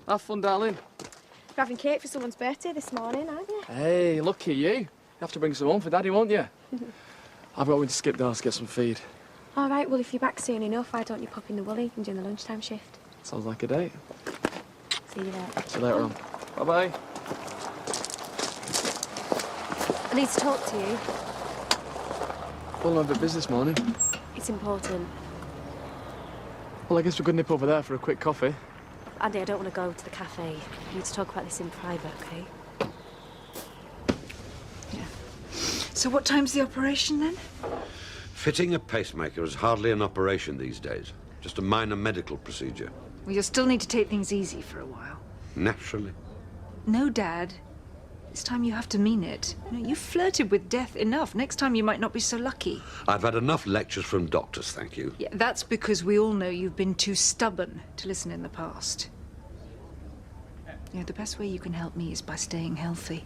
Have fun, darling. You're having cake for someone's birthday this morning, aren't you? Hey, lucky you. You have to bring some home for Daddy, won't you? I've got to skip down to get some feed. All right, well, if you're back soon enough, why don't you pop in the Woolly and do the lunchtime shift? Sounds like a date. See you there. See you later on. Bye-bye. I need to talk to you. Well, I'm a bit busy this morning. It's important. Well, I guess we could nip over there for a quick coffee. Andy, I don't want to go to the cafe. We need to talk about this in private, OK? Yeah. So what time's the operation, then? Fitting a pacemaker is hardly an operation these days. Just a minor medical procedure. Well, you'll still need to take things easy for a while. Naturally. No, Dad. This time you have to mean it. You know, you've flirted with death enough. Next time you might not be so lucky. I've had enough lectures from doctors, thank you. Yeah, that's because we all know you've been too stubborn to listen in the past. You know, the best way you can help me is by staying healthy.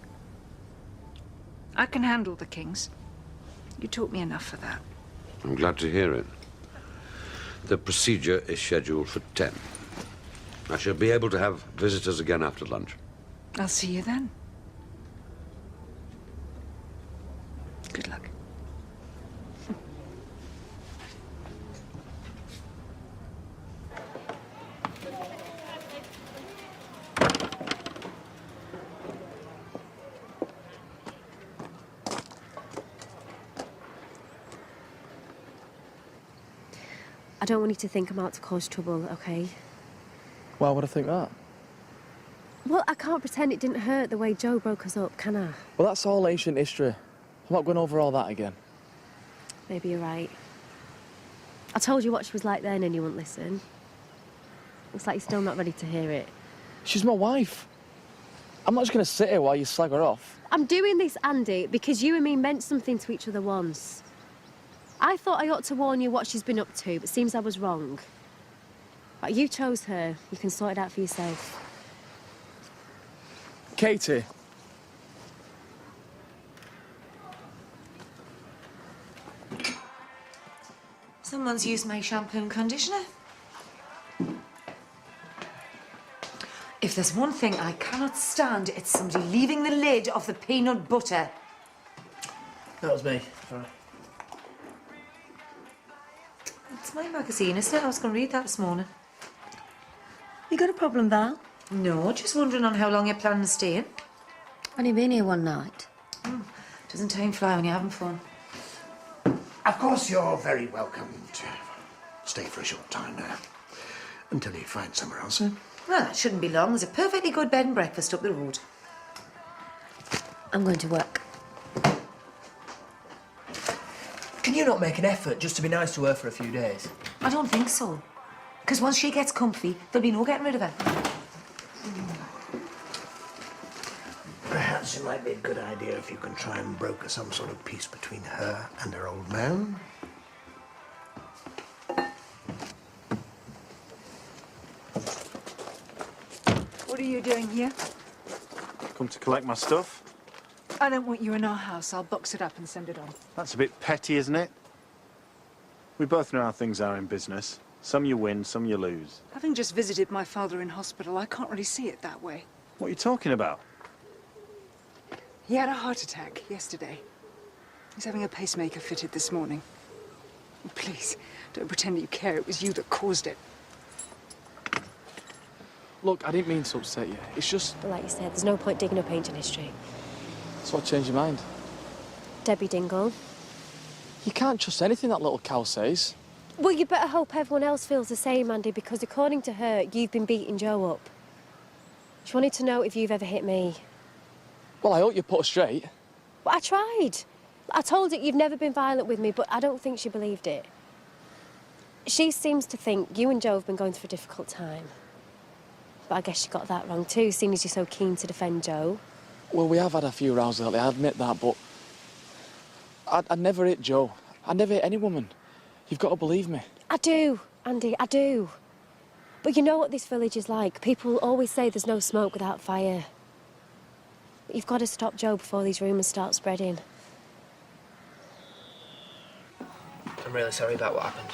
I can handle the Kings. You taught me enough for that. I'm glad to hear it. The procedure is scheduled for 10. I shall be able to have visitors again after lunch. I'll see you then. Good luck. I don't want you to think I'm out to cause trouble, OK? Why would I think that? Well, I can't pretend it didn't hurt the way Joe broke us up, can I? Well, that's all ancient history. I'm not going over all that again. Maybe you're right. I told you what she was like then and you wouldn't listen. Looks like you're still not ready to hear it. She's my wife. I'm not just going to sit here while you slag her off. I'm doing this, Andy, because you and me meant something to each other once. I thought I ought to warn you what she's been up to, but seems I was wrong. But you chose her. You can sort it out for yourself. Katie. Someone's used my shampoo and conditioner. If there's one thing I cannot stand, it's somebody leaving the lid off the peanut butter. That was me. Sorry. It's my magazine, isn't it? I was going to read that this morning. You got a problem, Val? No, just wondering on how long you're planning to stay in. Only been here one night. Doesn't time fly when you're having fun. Of course, you're very welcome to stay for a short time now. Until you find somewhere else, eh? Well, that shouldn't be long. There's a perfectly good bed and breakfast up the road. I'm going to work. Can you not make an effort just to be nice to her for a few days? I don't think so. Because once she gets comfy, there'll be no getting rid of her. Perhaps it might be a good idea if you can try and broker some sort of peace between her and her old man. What are you doing here? Come to collect my stuff? I don't want you in our house. I'll box it up and send it on. That's a bit petty, isn't it? We both know how things are in business. Some you win, some you lose. Having just visited my father in hospital, I can't really see it that way. What are you talking about? He had a heart attack yesterday. He's having a pacemaker fitted this morning. Please, don't pretend that you care. It was you that caused it. Look, I didn't mean to upset you. It's just... But like you said, there's no point digging up ancient history. So what changed your mind? Debbie Dingle. You can't trust anything that little cow says. Well, you better hope everyone else feels the same, Andy, because according to her, you've been beating Joe up. She wanted to know if you've ever hit me. Well, I hope you put her straight. Well, I tried. I told her you've never been violent with me, but I don't think she believed it. She seems to think you and Joe have been going through a difficult time. But I guess she got that wrong too, seeing as you're so keen to defend Joe. Well, we have had a few rows lately, I admit that, but... I'd never hit Joe. I'd never hit any woman. You've got to believe me. I do, Andy, I do. But you know what this village is like. People always say there's no smoke without fire. But you've got to stop Joe before these rumours start spreading. I'm really sorry about what happened.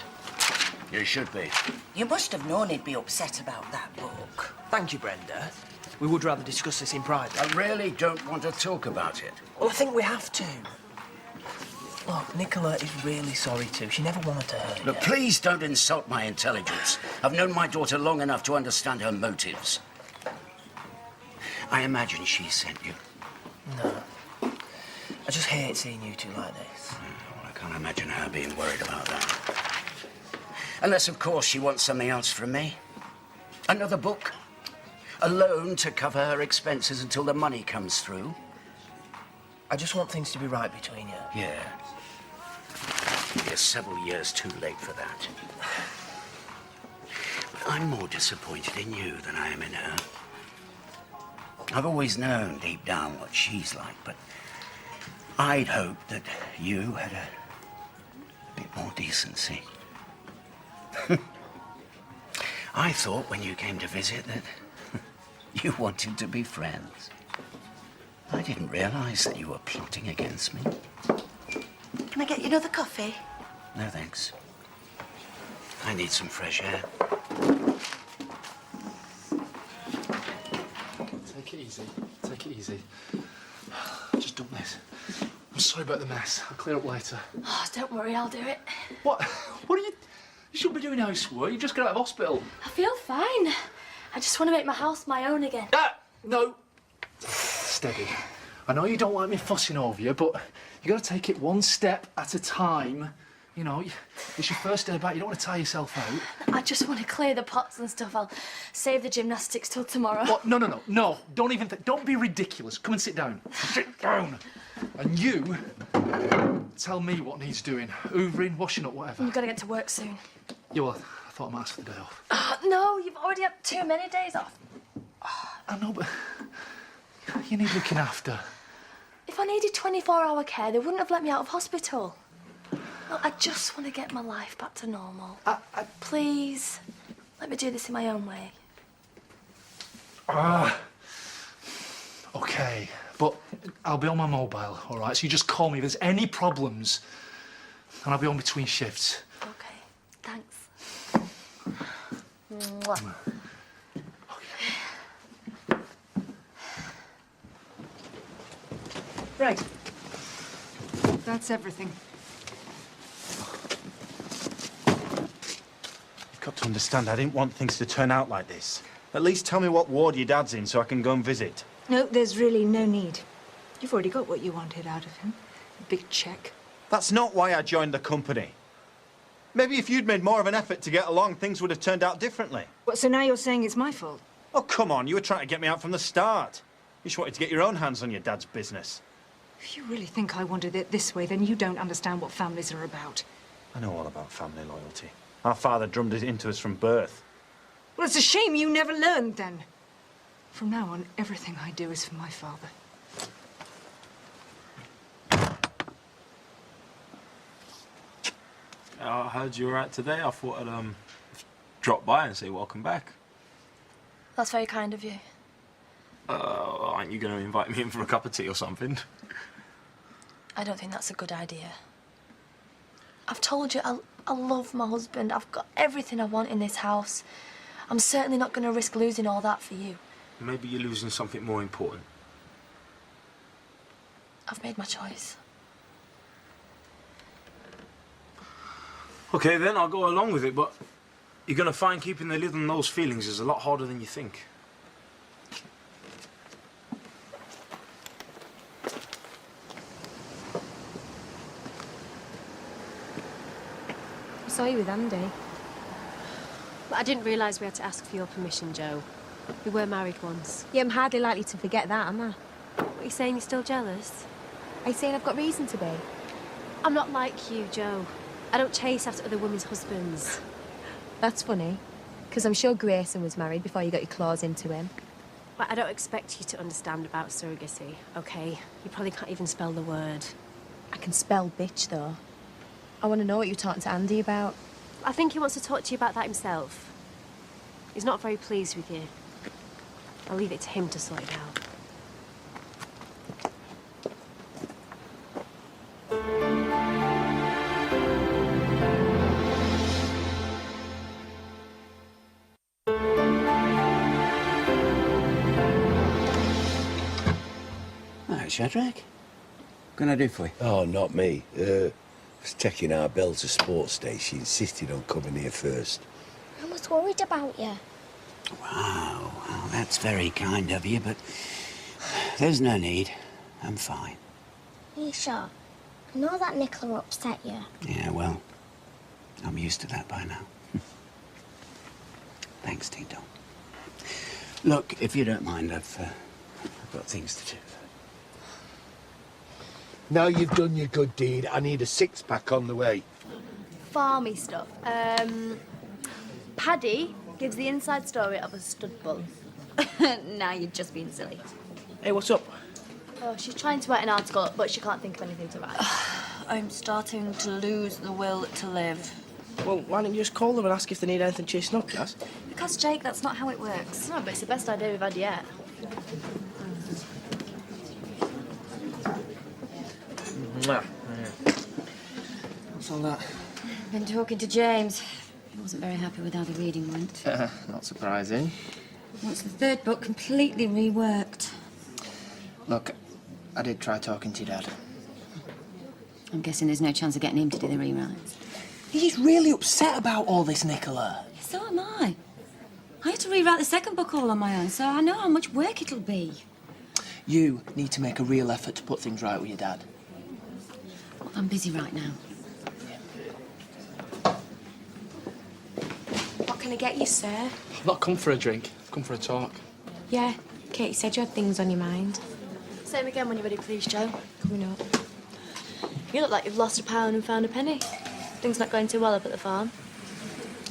You should be. You must have known he'd be upset about that book. Thank you, Brenda. We would rather discuss this in private. I really don't want to talk about it. Well, I think we have to. Look, Nicola is really sorry too. She never wanted to hurt you. Look, please don't insult my intelligence. I've known my daughter long enough to understand her motives. I imagine she sent you. No. I just hate seeing you two like this. Well, I can't imagine her being worried about that. Unless, of course, she wants something else from me. Another book. A loan to cover her expenses until the money comes through. I just want things to be right between you. Yeah. You're several years too late for that. But I'm more disappointed in you than I am in her. I've always known deep down what she's like, but I'd hoped that you had a bit more decency. I thought when you came to visit that you wanted to be friends. I didn't realize that you were plotting against me. Can I get you another coffee? No, thanks. I need some fresh air. Take it easy. Take it easy. Just done this. I'm sorry about the mess. I'll clear up later. Oh, don't worry, I'll do it. What? What are you... You shouldn't be doing housework. You just got out of hospital. I feel fine. I just want to make my house my own again. Ah! No. Steady. I know you don't like me fussing over you, but you got to take it one step at a time. You know, it's your first day back. You don't want to tire yourself out. I just want to clear the pots and stuff. I'll save the gymnastics till tomorrow. What? No, no, no, no. Don't even don't be ridiculous. Come and sit down. Sit down. And you tell me what needs doing. Hoovering, washing up, whatever. You've got to get to work soon. Yeah, well, I thought I might ask for the day off. Oh, no, you've already had too many days off. I know, but you need looking after. If I needed 24-hour care, they wouldn't have let me out of hospital. Look, I just want to get my life back to normal. Please, let me do this in my own way. Okay, but I'll be on my mobile, all right? So you just call me if there's any problems, and I'll be on between shifts. Okay, thanks. Mwah. Right. That's everything. You've got to understand, I didn't want things to turn out like this. At least tell me what ward your dad's in so I can go and visit. No, there's really no need. You've already got what you wanted out of him. A big cheque. That's not why I joined the company. Maybe if you'd made more of an effort to get along, things would have turned out differently. What, so now you're saying it's my fault? Oh, come on, you were trying to get me out from the start. You just wanted to get your own hands on your dad's business. If you really think I wanted it this way, then you don't understand what families are about. I know all about family loyalty. Our father drummed it into us from birth. Well, it's a shame you never learned then. From now on, everything I do is for my father. I heard you were out today. I thought I'd drop by and say welcome back. That's very kind of you. Aren't you going to invite me in for a cup of tea or something? I don't think that's a good idea. I've told you, I love my husband. I've got everything I want in this house. I'm certainly not going to risk losing all that for you. Maybe you're losing something more important. I've made my choice. Okay, then I'll go along with it, but you're going to find keeping the lid on those feelings is a lot harder than you think. I saw you with Andy. But I didn't realise we had to ask for your permission, Joe. We were married once. Yeah, I'm hardly likely to forget that, am I? What, are you saying you're still jealous? Are you saying I've got reason to be? I'm not like you, Joe. I don't chase after other women's husbands. That's funny, because I'm sure Grayson was married before you got your claws into him. But I don't expect you to understand about surrogacy, okay? You probably can't even spell the word. I can spell bitch, though. I want to know what you're talking to Andy about. I think he wants to talk to you about that himself. He's not very pleased with you. I'll leave it to him to sort it out. Shadrach. What can I do for you? Oh, not me. I was taking our Belle to sports day. She insisted on coming here first. I was worried about you. Wow, well, that's very kind of you, but there's no need. I'm fine. Are you sure? I know that Nicola upset you. Yeah, well, I'm used to that by now. Thanks, Tito. Look, if you don't mind, I've got things to do. Now you've done your good deed, I need a six-pack on the way. Farmy stuff. Paddy gives the inside story of a stud bull. Now you're just being silly. Hey, what's up? Oh, she's trying to write an article, but she can't think of anything to write. I'm starting to lose the will to live. Well, why don't you just call them and ask if they need anything chasing up, Cass? Because, Jake, that's not how it works. No, but it's the best idea we've had yet. Mwah. What's all that? I've been talking to James. He wasn't very happy with how the reading went. Not surprising. Wants the third book completely reworked. Look, I did try talking to your dad. I'm guessing there's no chance of getting him to do the rewrites. He's really upset about all this, Nicola. So am I. I had to rewrite the second book all on my own, so I know how much work it'll be. You need to make a real effort to put things right with your dad. Well, I'm busy right now. What can I get you, sir? I've not come for a drink. I've come for a talk. Yeah, Katie said you had things on your mind. Same again when you're ready, please, Joe. Coming up. You look like you've lost a pound and found a penny. Things not going too well up at the farm.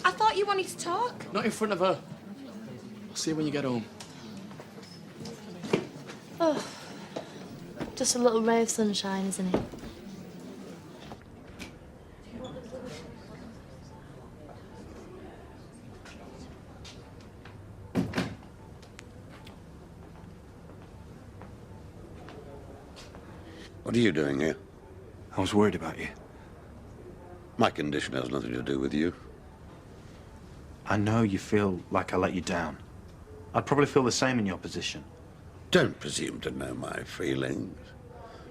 I thought you wanted to talk. Not in front of her. I'll see you when you get home. Oh, just a little ray of sunshine, isn't it? What are you doing here? I was worried about you. My condition has nothing to do with you. I know you feel like I let you down. I'd probably feel the same in your position. Don't presume to know my feelings,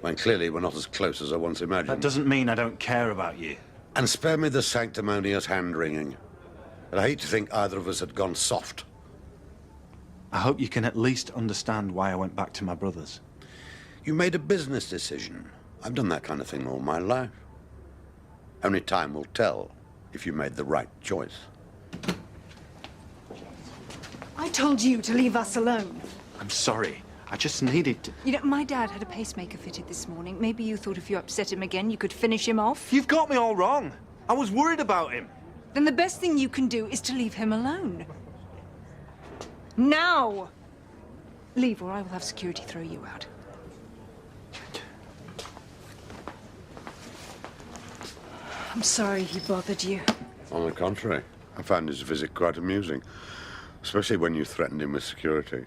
when clearly we're not as close as I once imagined. That doesn't mean I don't care about you. And spare me the sanctimonious hand-wringing. But I hate to think either of us had gone soft. I hope you can at least understand why I went back to my brothers. You made a business decision. I've done that kind of thing all my life. Only time will tell if you made the right choice. I told you to leave us alone. I'm sorry. I just needed to... You know, my dad had a pacemaker fitted this morning. Maybe you thought if you upset him again, you could finish him off. You've got me all wrong. I was worried about him. Then the best thing you can do is to leave him alone. Now! Leave, or I will have security throw you out. I'm sorry he bothered you. On the contrary, I found his visit quite amusing. Especially when you threatened him with security.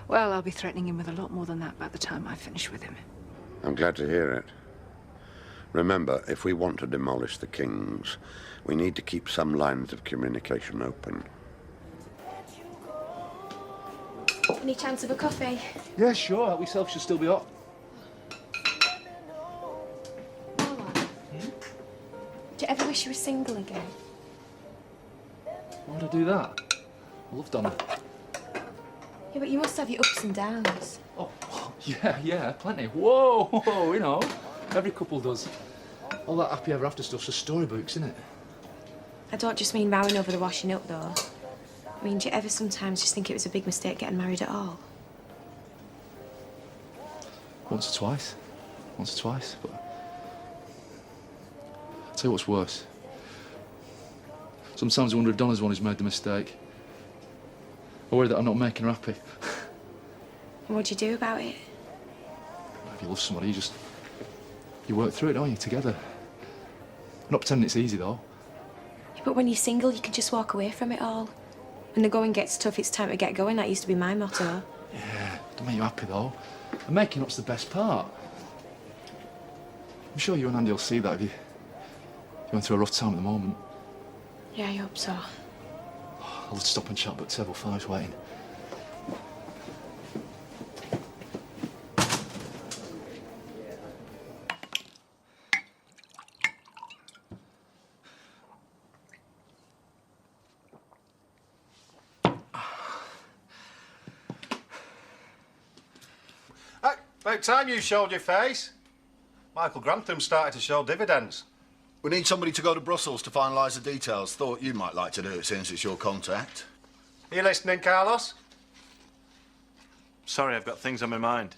Well, I'll be threatening him with a lot more than that by the time I finish with him. I'm glad to hear it. Remember, if we want to demolish the Kings, we need to keep some lines of communication open. Any chance of a coffee? Yeah, sure. Help yourself, should still be hot. Do you ever wish you were single again? Why would I do that? I love Donna. Yeah, but you must have your ups and downs. Oh, yeah, plenty. Whoa, you know, every couple does. All that happy ever after stuff's just storybooks, isn't it? I don't just mean rowing over the washing up, though. I mean, do you ever sometimes just think it was a big mistake getting married at all? Once or twice, but... I'll tell you what's worse. Sometimes I wonder if Donna's one who's made the mistake. I worry that I'm not making her happy. And what do you do about it? If you love somebody, you work through it, don't you, together? I'm not pretending it's easy, though. Yeah, but when you're single, you can just walk away from it all. When the going gets tough, it's time to get going. That used to be my motto. Yeah, don't make you happy, though. And making up's the best part. I'm sure you and Andy will see that if you're going through a rough time at the moment. Yeah, I hope so. I'll stop and chat, but table 5's waiting. About time you showed your face. Michael Grantham started to show dividends. We need somebody to go to Brussels to finalise the details. Thought you might like to do it since it's your contact. Are you listening, Carlos? Sorry, I've got things on my mind.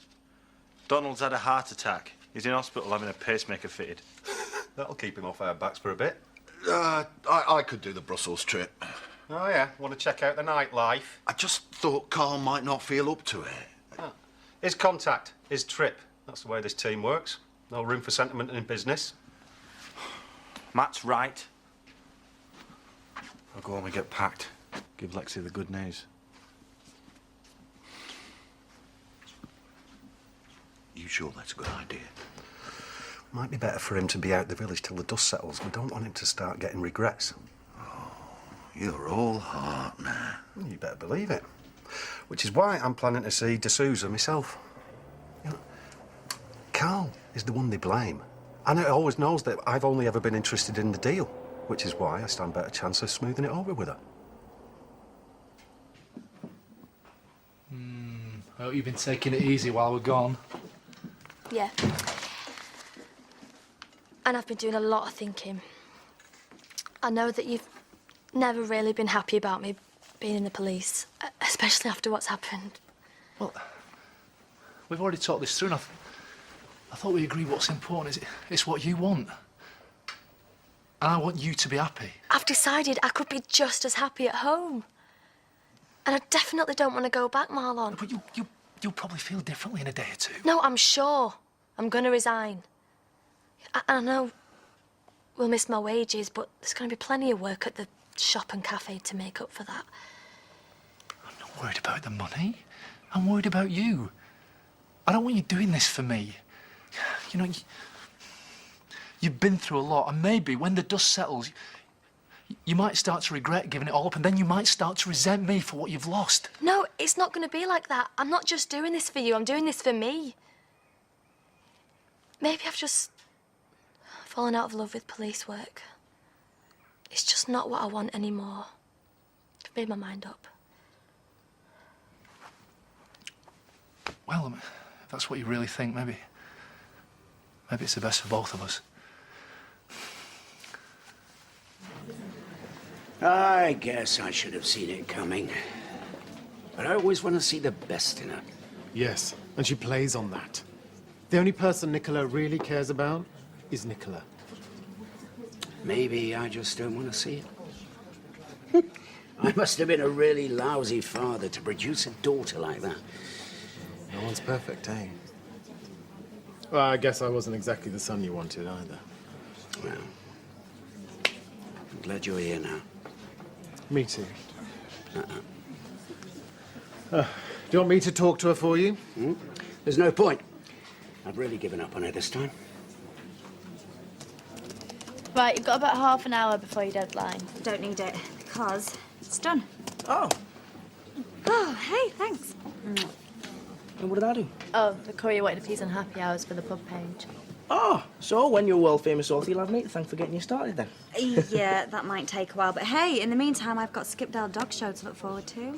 Donald's had a heart attack. He's in hospital having a pacemaker fitted. That'll keep him off our backs for a bit. I could do the Brussels trip. Oh, yeah? Want to check out the nightlife? I just thought Carl might not feel up to it. Oh. His contact, his trip. That's the way this team works. No room for sentiment in business. Matt's right. I'll go home and get packed. Give Lexi the good news. You sure that's a good idea? Might be better for him to be out the village till the dust settles. We don't want him to start getting regrets. You're all heart now. You better believe it. Which is why I'm planning to see D'Souza myself. You know, Carl is the one they blame. And it always knows that I've only ever been interested in the deal, which is why I stand better chance of smoothing it over with her. I hope you've been taking it easy while we're gone. Yeah. And I've been doing a lot of thinking. I know that you've never really been happy about me being in the police, especially after what's happened. Well, we've already talked this through, and I thought we agreed what's important. It's what you want. And I want you to be happy. I've decided I could be just as happy at home. And I definitely don't want to go back, Marlon. But you'll probably feel differently in a day or two. No, I'm sure. I'm going to resign. I know we'll miss my wages, but there's going to be plenty of work at the shop and cafe to make up for that. I'm not worried about the money. I'm worried about you. I don't want you doing this for me. You know, you've been through a lot, and maybe when the dust settles, you might start to regret giving it all up, and then you might start to resent me for what you've lost. No, it's not going to be like that. I'm not just doing this for you, I'm doing this for me. Maybe I've just fallen out of love with police work. It's just not what I want anymore. I've made my mind up. Well, if that's what you really think, maybe it's the best for both of us. I guess I should have seen it coming. But I always want to see the best in her. Yes, and she plays on that. The only person Nicola really cares about is Nicola. Maybe I just don't want to see it. I must have been a really lousy father to produce a daughter like that. No one's perfect, eh? Well, I guess I wasn't exactly the son you wanted either. Well, I'm glad you're here now. Me too. Do you want me to talk to her for you? There's no point. I've really given up on her this time. Right, you've got about half an hour before your deadline. Don't need it, because it's done. Oh. Oh, hey, thanks. And what did I do? Oh, the courier wanted a piece on happy hours for the pub page. Oh, so when you're world-famous author, you'll have me to thank for getting you started then. Yeah, that might take a while, but hey, in the meantime, I've got Skipdale Dog Show to look forward to.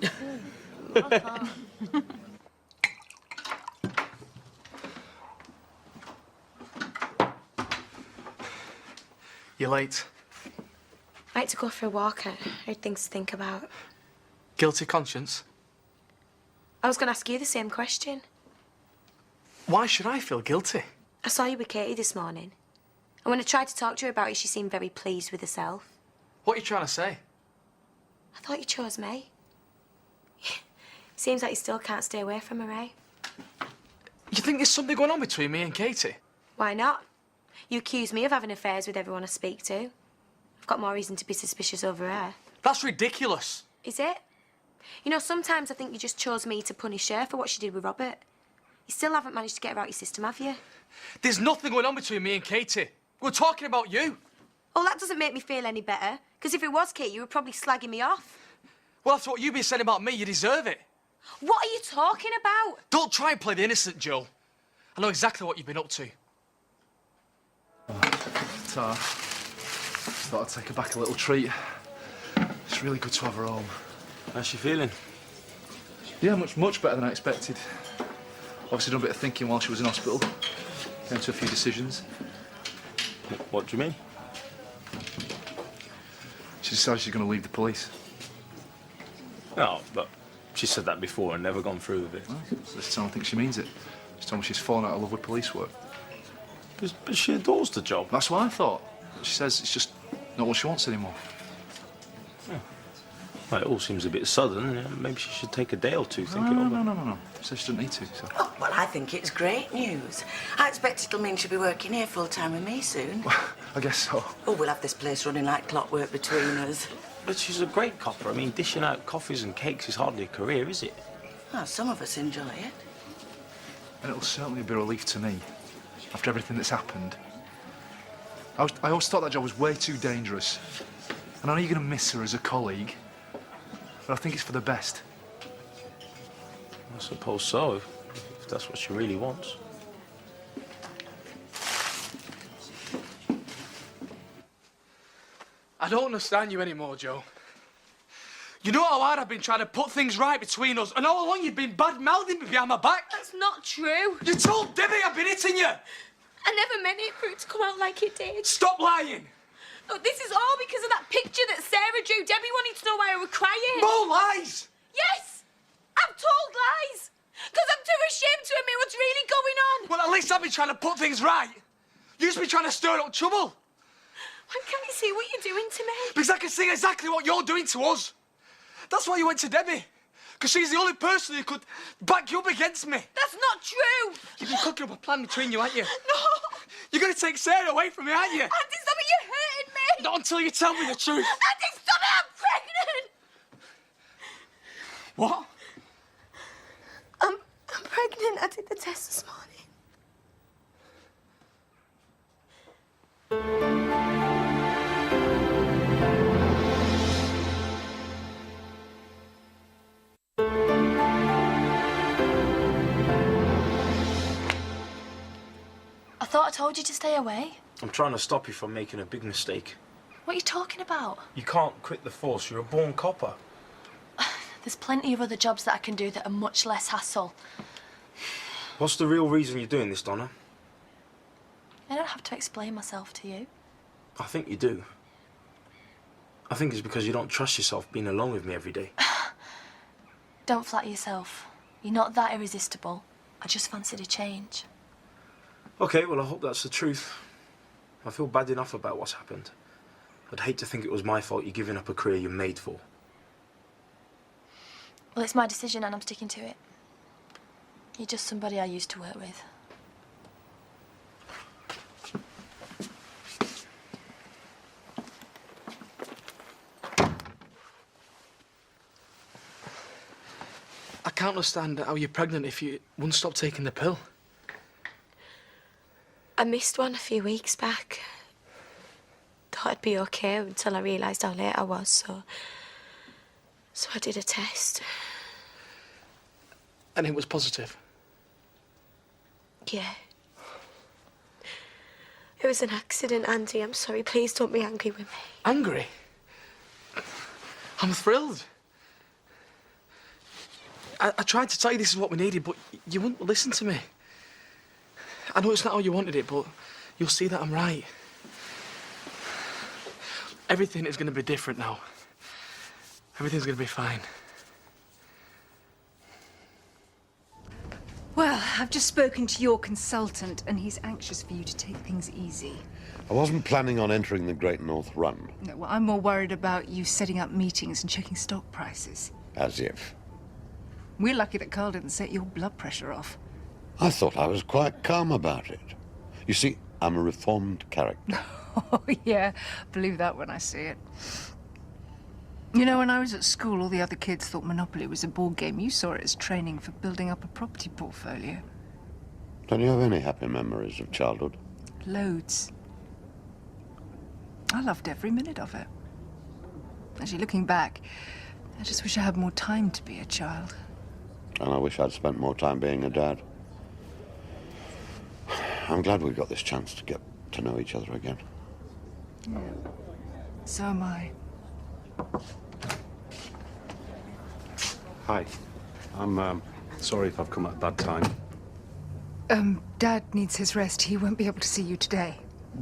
You're late. I like to go for a walk. I had things to think about. Guilty conscience? I was going to ask you the same question. Why should I feel guilty? I saw you with Katie this morning. And when I tried to talk to her about it, she seemed very pleased with herself. What are you trying to say? I thought you chose me. Seems like you still can't stay away from her, eh? You think there's something going on between me and Katie? Why not? You accuse me of having affairs with everyone I speak to. I've got more reason to be suspicious over her. That's ridiculous. Is it? You know, sometimes I think you just chose me to punish her for what she did with Robert. You still haven't managed to get her out your system, have you? There's nothing going on between me and Katie. We're talking about you. Well, that doesn't make me feel any better. Because if it was Kate, you were probably slagging me off. Well, after what you've been saying about me, you deserve it. What are you talking about? Don't try and play the innocent, Joe. I know exactly what you've been up to. Tar, just thought I'd take her back a little treat. It's really good to have her home. How's she feeling? Yeah, much better than I expected. Obviously done a bit of thinking while she was in hospital. Came to a few decisions. What do you mean? She decided she's going to leave the police. No, but she said that before and never gone through with it. Well, this time I think she means it. She's told me she's fallen out of love with police work. But she adores the job. That's what I thought. She says it's just not what she wants anymore. Well, it all seems a bit sudden. Maybe she should take a day or two, think it No, over. no. She says she doesn't need to, so... Oh, well, I think it's great news. I expect it'll mean she'll be working here full-time with me soon. I guess so. Oh, we'll have this place running like clockwork between us. But she's a great copper. I mean, dishing out coffees and cakes is hardly a career, is it? Well, some of us enjoy it. And it'll certainly be a relief to me, after everything that's happened. I always thought that job was way too dangerous. And I know you're going to miss her as a colleague, but I think it's for the best. I suppose so, if that's what she really wants. I don't understand you anymore, Joe. You know how hard I've been trying to put things right between us, and all along you've been bad-mouthing me behind my back? That's not true. You told Debbie I've been hitting you! I never meant it for it to come out like it did. Stop lying! Look, this is all because of that picture that Sarah drew. Debbie wanted to know why I was crying. More lies! Yes! I've told lies! Because I'm too ashamed to admit what's really going on. Well, at least I've been trying to put things right. You just been trying to stir up trouble. Why can't you see what you're doing to me? Because I can see exactly what you're doing to us. That's why you went to Debbie. Because she's the only person who could back you up against me. That's not true. You've been cooking up a plan between you, haven't you? No. You're going to take Sarah away from me, aren't you? Auntie, stop it. You're hurting me. Not until you tell me the truth. Auntie, stop it. I'm pregnant. What? I'm pregnant. I did the test this morning. I thought I told you to stay away. I'm trying to stop you from making a big mistake. What are you talking about? You can't quit the force. You're a born copper. There's plenty of other jobs that I can do that are much less hassle. What's the real reason you're doing this, Donna? I don't have to explain myself to you. I think you do. I think it's because you don't trust yourself being alone with me every day. Don't flatter yourself. You're not that irresistible. I just fancied a change. Okay, well, I hope that's the truth. I feel bad enough about what's happened. I'd hate to think it was my fault you giving up a career you're made for. Well, it's my decision and I'm sticking to it. You're just somebody I used to work with. I can't understand how you're pregnant if you wouldn't stop taking the pill. I missed one a few weeks back. Thought I'd be okay until I realised how late I was, so I did a test. And it was positive. Yeah. It was an accident, Andy. I'm sorry. Please don't be angry with me. Angry? I'm thrilled. I tried to tell you this is what we needed, but you wouldn't listen to me. I know it's not how you wanted it, but you'll see that I'm right. Everything is going to be different now. Everything's going to be fine. Well, I've just spoken to your consultant, and he's anxious for you to take things easy. I wasn't planning on entering the Great North Run. No, well, I'm more worried about you setting up meetings and checking stock prices. As if. We're lucky that Carl didn't set your blood pressure off. I thought I was quite calm about it. You see, I'm a reformed character. Oh, yeah. Believe that when I see it. You know, when I was at school, all the other kids thought Monopoly was a board game. You saw it as training for building up a property portfolio. Don't you have any happy memories of childhood? Loads. I loved every minute of it. Actually, looking back, I just wish I had more time to be a child. And I wish I'd spent more time being a dad. I'm glad we got this chance to get to know each other again. Yeah. So am I. Hi. I'm sorry if I've come at a bad time. Dad needs his rest. He won't be able to see you today.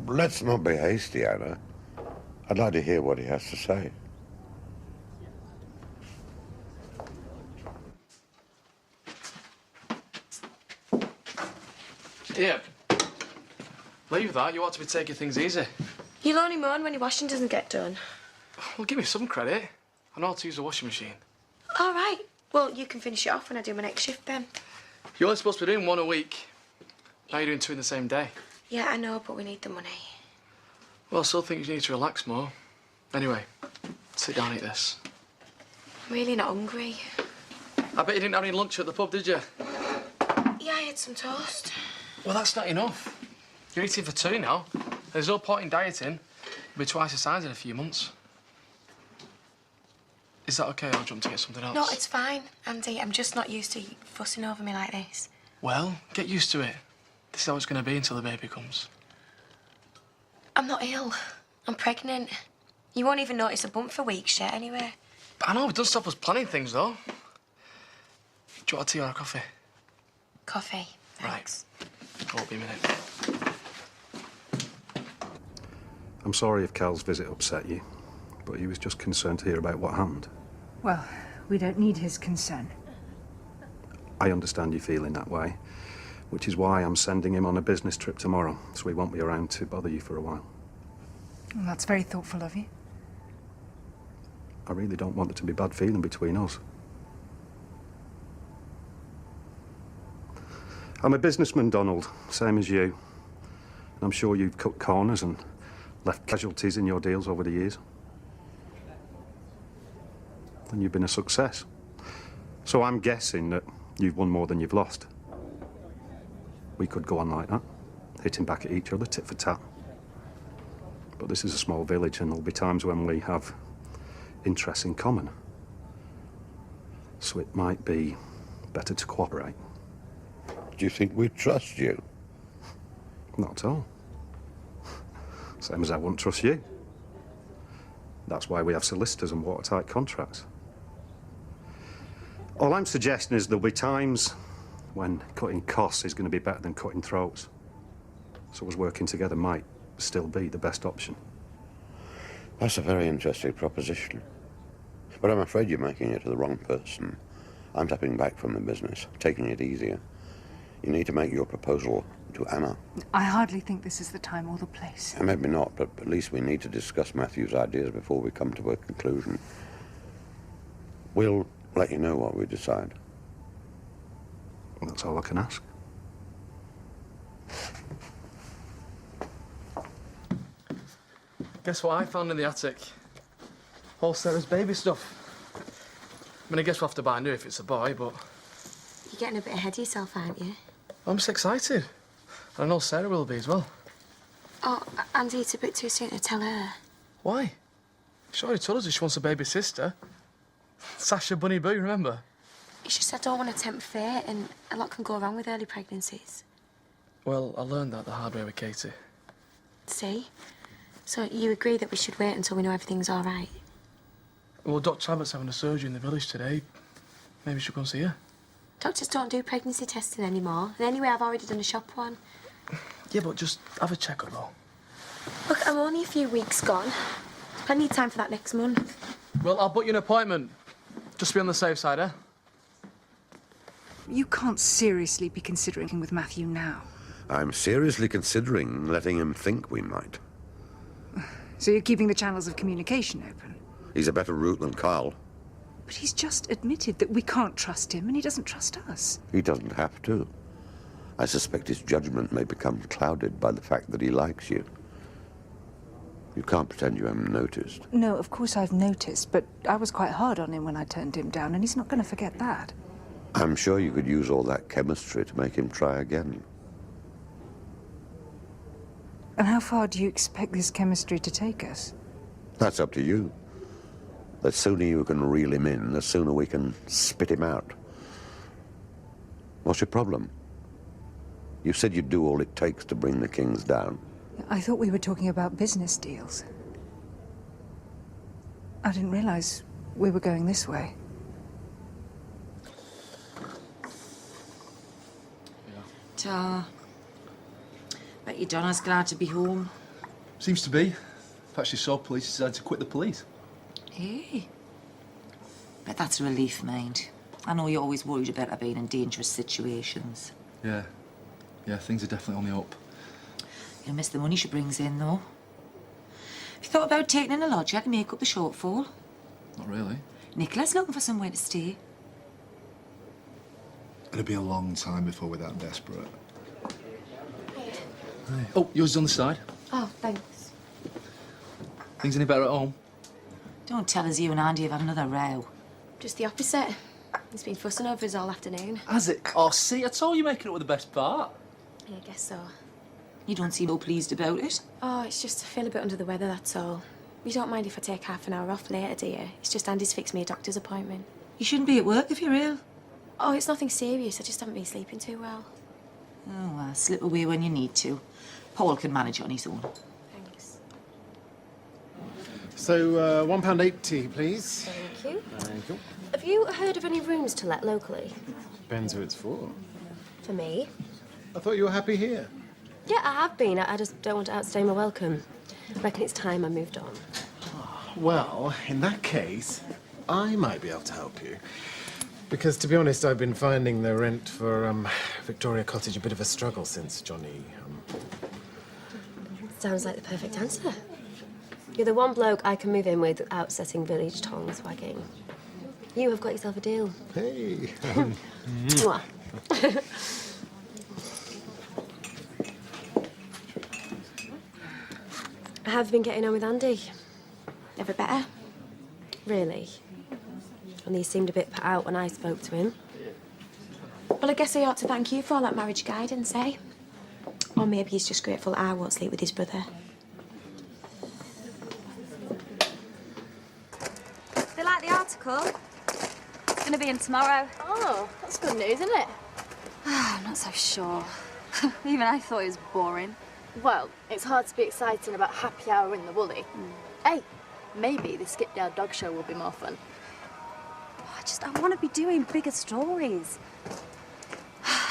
Let's not be hasty, Anna. I'd like to hear what he has to say. Here. Leave that. You ought to be taking things easy. You'll only moan when your washing doesn't get done. Well, give me some credit. I know how to use a washing machine. All right. Well, you can finish it off when I do my next shift then. You're only supposed to be doing one a week. Now you're doing two in the same day. Yeah, I know, but we need the money. Well, I still think you need to relax more. Anyway, sit down and eat this. I'm really not hungry. I bet you didn't have any lunch at the pub, did you? Yeah, I had some toast. Well, that's not enough. You're eating for two now. There's no point in dieting. You'll be twice the size in a few months. Is that okay, or do you want to get something else? No, it's fine, Andy. I'm just not used to you fussing over me like this. Well, get used to it. This is how it's going to be until the baby comes. I'm not ill. I'm pregnant. You won't even notice a bump for weeks yet, anyway. I know, it doesn't stop us planning things, though. Do you want a tea or a coffee? Coffee, thanks. Right. Won't be a minute. I'm sorry if Cal's visit upset you, but he was just concerned to hear about what happened. Well, we don't need his concern. I understand you feeling that way, which is why I'm sending him on a business trip tomorrow, so he won't be around to bother you for a while. Well, that's very thoughtful of you. I really don't want there to be bad feeling between us. I'm a businessman, Donald, same as you. And I'm sure you've cut corners and left casualties in your deals over the years. And you've been a success. So I'm guessing that you've won more than you've lost. We could go on like that, hitting back at each other, tit for tat. But this is a small village, and there'll be times when we have interests in common. So it might be better to cooperate. Do you think we'd trust you? Not at all. Same as I wouldn't trust you. That's why we have solicitors and watertight contracts. All I'm suggesting is there'll be times when cutting costs is going to be better than cutting throats. So us working together might still be the best option. That's a very interesting proposition. But I'm afraid you're making it to the wrong person. I'm stepping back from the business, taking it easier. You need to make your proposal to Anna. I hardly think this is the time or the place. Maybe not, but at least we need to discuss Matthew's ideas before we come to a conclusion. We'll let you know what we decide. Well, that's all I can ask. Guess what I found in the attic? All Sarah's baby stuff. I mean, I guess we'll have to buy new if it's a boy, but... You're getting a bit ahead of yourself, aren't you? I'm just excited. And I know Sarah will be as well. Oh, Andy, it's a bit too soon to tell her. Why? She already told us that she wants a baby sister. Sasha Bunny Boo, remember? It's just I don't want to tempt fate, and a lot can go wrong with early pregnancies. Well, I learned that the hard way with Katie. See? So you agree that we should wait until we know everything's all right? Well, Dr. Abbott's having a surgery in the village today. Maybe we should go and see her. Doctors don't do pregnancy testing anymore. And anyway, I've already done a shop one. Yeah, but just have a check-up, though. Look, I'm only a few weeks gone. There's plenty of time for that next month. Well, I'll book you an appointment. Just to be on the safe side, eh? You can't seriously be considering with Matthew now. I'm seriously considering letting him think we might. So you're keeping the channels of communication open? He's a better route than Carl. But he's just admitted that we can't trust him, and he doesn't trust us. He doesn't have to. I suspect his judgment may become clouded by the fact that he likes you. You can't pretend you haven't noticed. No, of course I've noticed, but I was quite hard on him when I turned him down, and he's not going to forget that. I'm sure you could use all that chemistry to make him try again. And how far do you expect this chemistry to take us? That's up to you. The sooner you can reel him in, the sooner we can spit him out. What's your problem? You said you'd do all it takes to bring the Kings down. I thought we were talking about business deals. I didn't realize we were going this way. Bet your Donna's glad to be home. Seems to be. Perhaps she saw police, decided to quit the police. Hey. Bet that's a relief, mind. I know you're always worried about her being in dangerous situations. Yeah. Yeah, things are definitely on the up. You'll miss the money she brings in, though. Have you thought about taking in a lodger to make up the shortfall? Not really. Nicola's looking for somewhere to stay. It'll be a long time before we're that desperate. Hey. Oh, yours is on the side. Oh, thanks. Things any better at home? Don't tell us you and Andy have had another row. Just the opposite. He's been fussing over us all afternoon. Has it? Oh, see, I told you making it with the best part. Yeah, I guess so. You don't seem all pleased about it. Oh, it's just I feel a bit under the weather, that's all. You don't mind if I take half an hour off later, do you? It's just Andy's fixed me a doctor's appointment. You shouldn't be at work if you're ill. Oh, it's nothing serious. I just haven't been sleeping too well. Oh, well, slip away when you need to. Paul can manage it on his own. Thanks. So, £1.80, please. Thank you. Thank you. Have you heard of any rooms to let locally? Depends who it's for. For me? I thought you were happy here. Yeah, I have been. I just don't want to outstay my welcome. I reckon it's time I moved on. Well, in that case, I might be able to help you. Because, to be honest, I've been finding the rent for Victoria Cottage a bit of a struggle since Johnny... Sounds like the perfect answer. You're the one bloke I can move in with without setting village tongues wagging. You have got yourself a deal. Hey. Mwah. How have you been getting on with Andy? Never better. Really? And he seemed a bit put out when I spoke to him. Well, I guess I ought to thank you for all that marriage guidance, eh? Or maybe he's just grateful I won't sleep with his brother. Do you like the article? It's going to be in tomorrow. Oh, that's good news, isn't it? I'm not so sure. Even I thought it was boring. Well, it's hard to be exciting about happy hour in the woolly. Hey, maybe the Skipdale Dog Show will be more fun. I want to be doing bigger stories.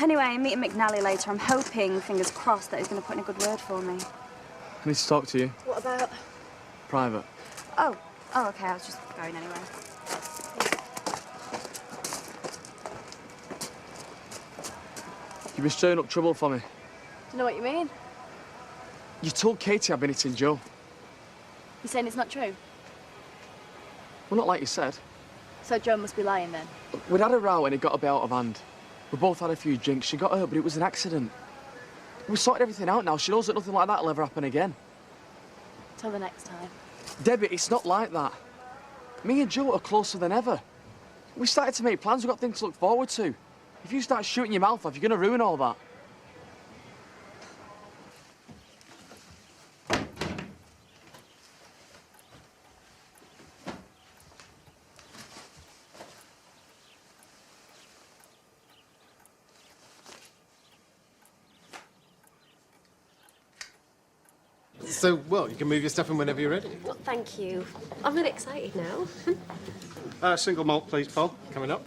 Anyway, I'm meeting McNally later. I'm hoping, fingers crossed, that he's going to put in a good word for me. I need to talk to you. What about? Private. Oh, okay. I was just going anyway. You've been stirring up trouble for me. Do you know what you mean? You told Katie I've been hitting Joe. You saying it's not true? Well, not like you said. So Joe must be lying then. We'd had a row and it got a bit out of hand. We both had a few drinks. She got hurt, but it was an accident. We sorted everything out now. She knows that nothing like that will ever happen again. Till the next time. Debbie, it's not like that. Me and Joe are closer than ever. We started to make plans. We've got things to look forward to. If you start shooting your mouth off, you're going to ruin all that. So, well, you can move your stuff in whenever you're ready. Well, thank you. I'm really excited now. Single malt, please, Paul. Coming up.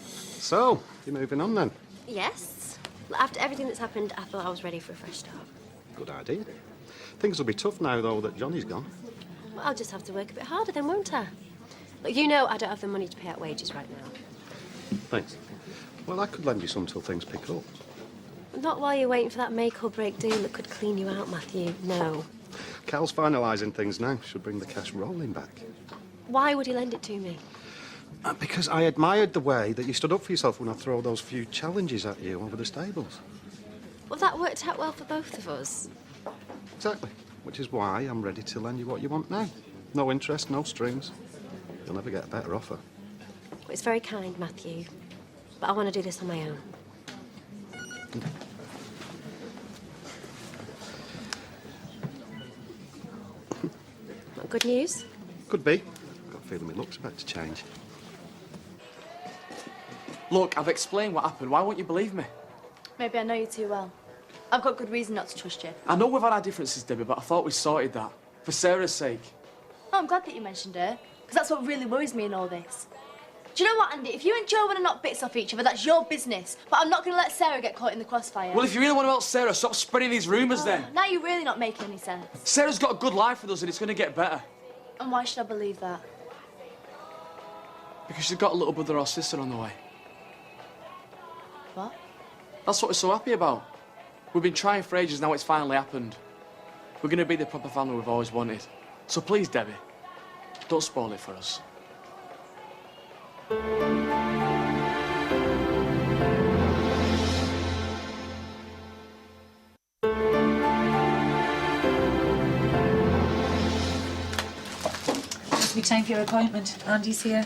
So, you're moving on then? Yes. After everything that's happened, I thought I was ready for a fresh start. Good idea. Things will be tough now, though, that Johnny's gone. Well, I'll just have to work a bit harder then, won't I? Look, you know I don't have the money to pay out wages right now. Thanks. Well, I could lend you some till things pick up. Not while you're waiting for that make or break deal that could clean you out, Matthew. No. Cal's finalising things now. Should bring the cash rolling back. Why would he lend it to me? Because I admired the way that you stood up for yourself when I threw those few challenges at you over the stables. Well, that worked out well for both of us. Exactly. Which is why I'm ready to lend you what you want now. No interest, no strings. You'll never get a better offer. Well, it's very kind, Matthew. But I want to do this on my own. What, good news? Could be. Got a feeling my luck's about to change. Look, I've explained what happened. Why won't you believe me? Maybe I know you too well. I've got good reason not to trust you. I know we've had our differences, Debbie, but I thought we sorted that. For Sarah's sake. Oh, I'm glad that you mentioned her, because that's what really worries me in all this. Do Do you know what, Andy? If you and Joe want to knock bits off each other, that's your business. But I'm not going to let Sarah get caught in the crossfire. Well, if you really want to help Sarah, stop spreading these rumours then. Now you're really not making any sense. Sarah's got a good life with us and it's going to get better. And why should I believe that? Because she's got a little brother or sister on the way. What? That's what we're so happy about. We've been trying for ages, now it's finally happened. We're going to be the proper family we've always wanted. So please, Debbie, don't spoil it for us. Must be time for your appointment. Andy's here.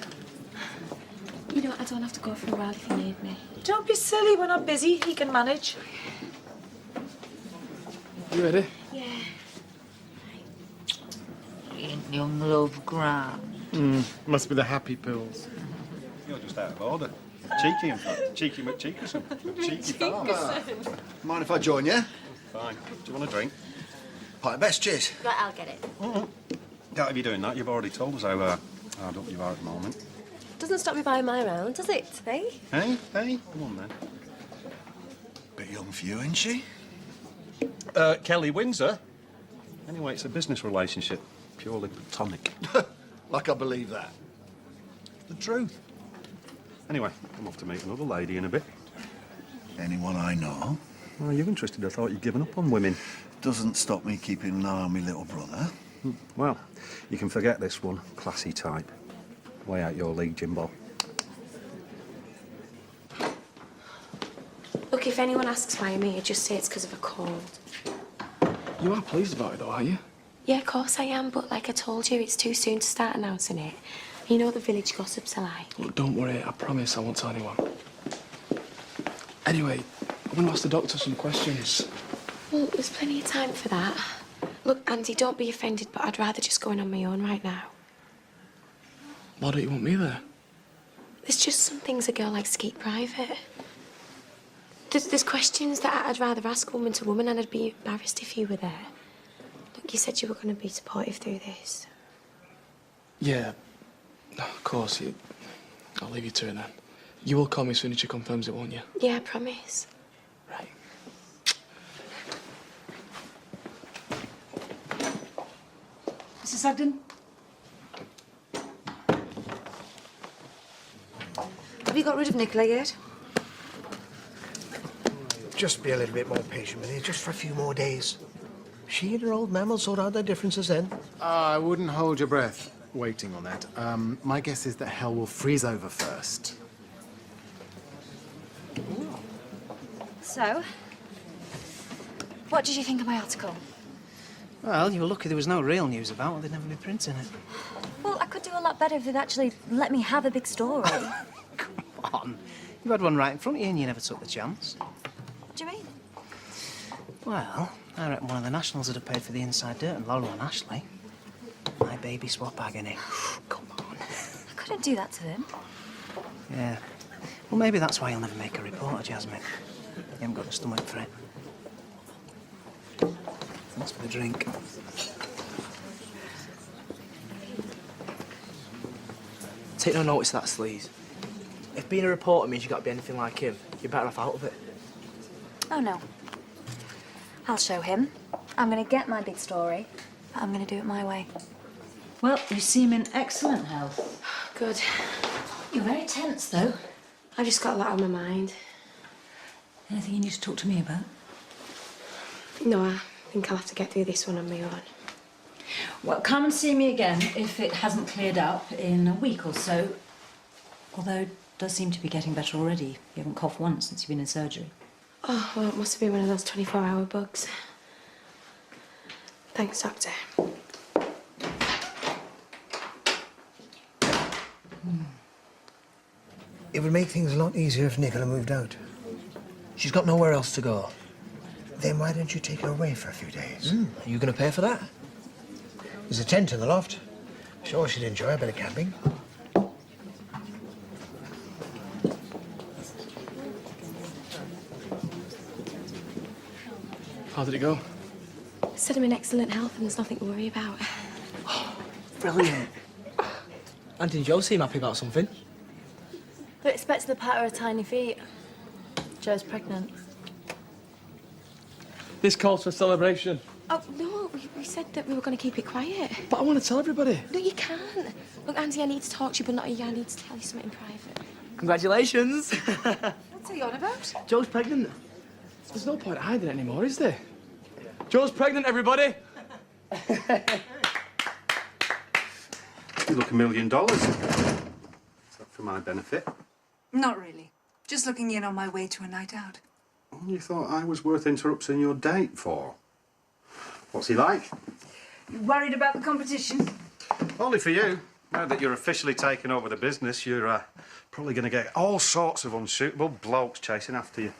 You know, I don't have to go for a while if you need me. Don't be silly. We're not busy. He can manage. You ready? Yeah. Young love grand. Must be the happy pills. You're just out of order. Cheeky, in fact. Cheeky McCheekerson. Cheeky farmer. Mind if I join you? Fine. Do you want a drink? Pint of best, cheers. Right, I'll get it. Can't have you doing that. You've already told us how hard up you are at the moment. Doesn't stop me buying my round, does it, eh? Hey, come on then. Bit young for you, ain't she? Kelly Windsor. Anyway, it's a business relationship. Purely platonic. Like I believe that. The truth. Anyway, I'm off to meet another lady in a bit. Anyone I know? Oh, you're interested. I thought you'd given up on women. Doesn't stop me keeping an eye on my little brother. Well, you can forget this one. Classy type. Way out your league, Jimbo. Look, if anyone asks why I'm here, just say it's because of a cold. You are pleased about it, though, are you? Yeah, of course I am, but like I told you, it's too soon to start announcing it. You know the village gossips are like. Look, don't worry. I promise I won't tell anyone. Anyway, I'm going to ask the doctor some questions. Well, there's plenty of time for that. Look, Andy, don't be offended, but I'd rather just go in on my own right now. Why don't you want me there? There's just some things a girl likes to keep private. There's questions that I'd rather ask woman to woman, and I'd be embarrassed if you were there. Look, you said you were going to be supportive through this. Yeah, of course. I'll leave you to it then. You will call me as soon as she confirms it, won't you? Yeah, I promise. Right. Mrs. Sugden? Have you got rid of Nicola yet? Just be a little bit more patient with her, just for a few more days. She and her old man will sort out their differences then. I wouldn't hold your breath waiting on that. My guess is that hell will freeze over first. So, what did you think of my article? Well, you were lucky there was no real news about it. They'd never be printing it. Well, I could do a lot better if they'd actually let me have a big story. Come on. You had one right in front of you and you never took the chance. What do you mean? Well, I reckon one of the Nationals would have paid for the inside dirt and Laurel and Ashley. My baby swap agony. Come on. I couldn't do that to them. Yeah. Well, maybe that's why you'll never make a reporter, Jasmine. You haven't got the stomach for it. Thanks for the drink. Take no notice of that sleaze. If being a reporter means you've got to be anything like him, you're better off out of it. Oh, no. I'll show him. I'm going to get my big story, but I'm going to do it my way. Well, you seem in excellent health. Good. You're very tense, though. I've just got a lot on my mind. Anything you need to talk to me about? No, I think I'll have to get through this one on my own. Well, come and see me again if it hasn't cleared up in a week or so. Although it does seem to be getting better already. You haven't coughed once since you've been in surgery. Oh, well, it must have been one of those 24-hour bugs. Thanks, Doctor. It would make things a lot easier if Nicola moved out. She's got nowhere else to go. Then why don't you take her away for a few days? Are you going to pay for that? There's a tent in the loft. Sure, she'd enjoy a bit of camping. How did it go? Said I'm in excellent health and there's nothing to worry about. Brilliant. Andy and Joe seem happy about something. They're expecting the patter of tiny feet. Jo's pregnant. This calls for celebration. Oh, no, we said that we were going to keep it quiet. But I want to tell everybody. No, you can't. Look, Andy, I need to talk to you, but not you. I need to tell you something in private. Congratulations. What's he on about? Jo's pregnant. There's no point hiding it anymore, is there? Jo's pregnant, everybody. You look $1 million. Is that for my benefit? Not really. Just looking in on my way to a night out. Oh, you thought I was worth interrupting your date for? What's he like? You worried about the competition? Only for you. Now that you're officially taking over the business, you're probably going to get all sorts of unsuitable blokes chasing after you.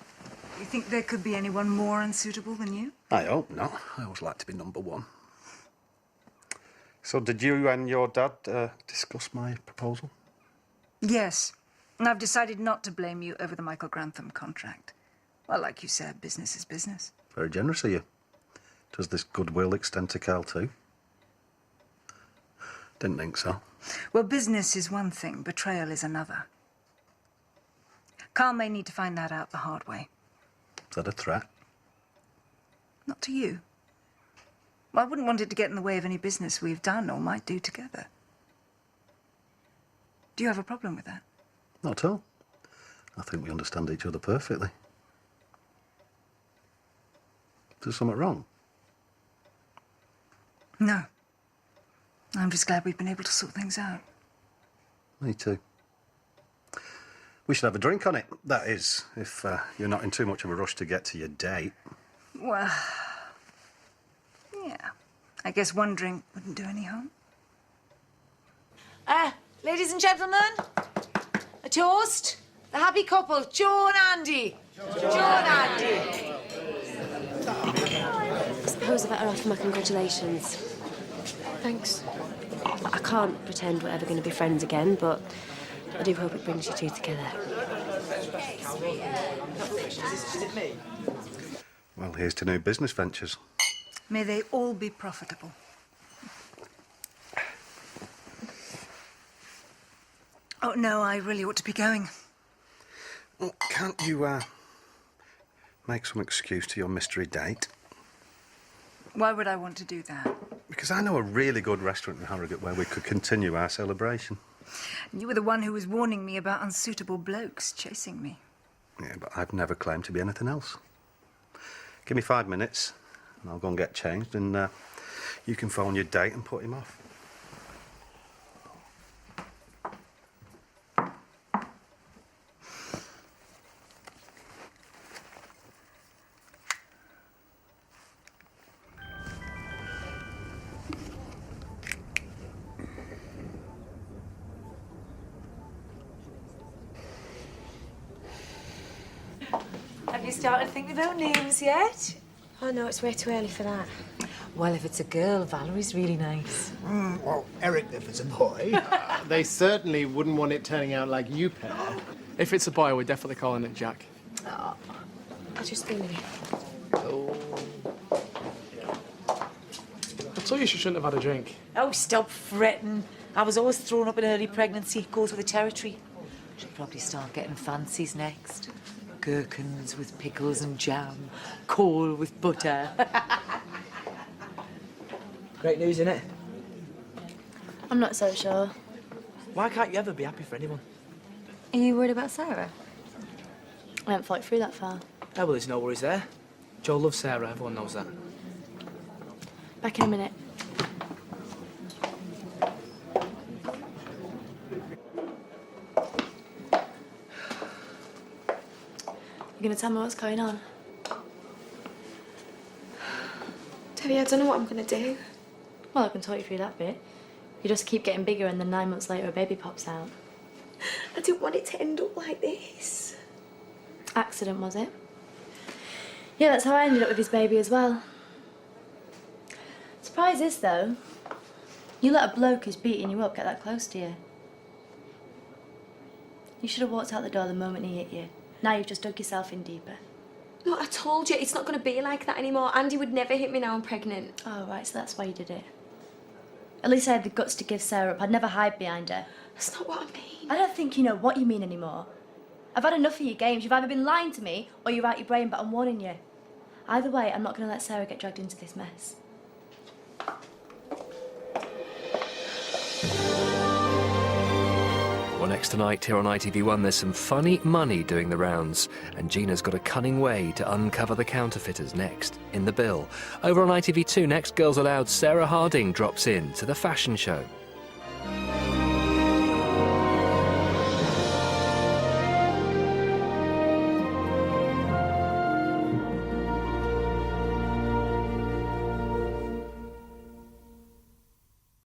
You think there could be anyone more unsuitable than you? I hope not. I always like to be number one. So did you and your dad discuss my proposal? Yes. And I've decided not to blame you over the Michael Grantham contract. Well, like you said, business is business. Very generous of you. Does this goodwill extend to Cal too? Didn't think so. Well, business is one thing, betrayal is another. Carl may need to find that out the hard way. Is that a threat? Not to you. Well, I wouldn't want it to get in the way of any business we've done or might do together. Do you have a problem with that? Not at all. I think we understand each other perfectly. Is there something wrong? No. I'm just glad we've been able to sort things out. Me too. We should have a drink on it. That is, if you're not in too much of a rush to get to your date. Well, yeah. I guess one drink wouldn't do any harm. Ladies and gentlemen, a toast. The happy couple, Jo and Andy. Jo and Andy. I suppose I better offer my congratulations. Thanks. I can't pretend we're ever going to be friends again, but I do hope it brings you two together. Well, here's to new business ventures. May they all be profitable. Oh, no, I really ought to be going. Well, can't you, make some excuse to your mystery date? Why would I want to do that? Because I know a really good restaurant in Harrogate where we could continue our celebration. You were the one who was warning me about unsuitable blokes chasing me. Yeah, but I've never claimed to be anything else. Give me 5 minutes, and I'll go and get changed, and you can phone your date and put him off. Have you started thinking about names yet? Oh, no, it's way too early for that. Well, if it's a girl, Valerie's really nice. Well, Eric, if it's a boy. They certainly wouldn't want it turning out like you pair. If it's a boy, we're definitely calling it Jack. Oh, I'll just be a minute. I told you she shouldn't have had a drink. Oh, stop fretting. I was always thrown up in early pregnancy. Goes with the territory. She'll probably start getting fancies next. Gherkins with pickles and jam. Coal with butter. Great news, innit? I'm not so sure. Why can't you ever be happy for anyone? Are you worried about Sarah? I haven't thought it through that far. Oh, well, there's no worries there. Joe loves Sarah, everyone knows that. Back in a minute. You gonna tell me what's going on? Debbie, I don't know what I'm gonna do. Well, I can talk you through that bit. You just keep getting bigger and then 9 months later a baby pops out. I didn't want it to end up like this. Accident, was it? Yeah, that's how I ended up with his baby as well. Surprise is, though, you let a bloke who's beating you up get that close to you. You should have walked out the door the moment he hit you. Now you've just dug yourself in deeper. Look, I told you, it's not going to be like that anymore. Andy would never hit me now I'm pregnant. Oh, right, so that's why you did it. At least I had the guts to give Sarah up. I'd never hide behind her. That's not what I mean. I don't think you know what you mean anymore. I've had enough of your games. You've either been lying to me or you're out your brain, but I'm warning you. Either way, I'm not going to let Sarah get dragged into this mess. Well, next tonight here on ITV1, there's some funny money doing the rounds, and Gina's got a cunning way to uncover the counterfeiters next in The Bill. Over on ITV2 next, Girls Aloud, Sarah Harding drops in to the fashion show.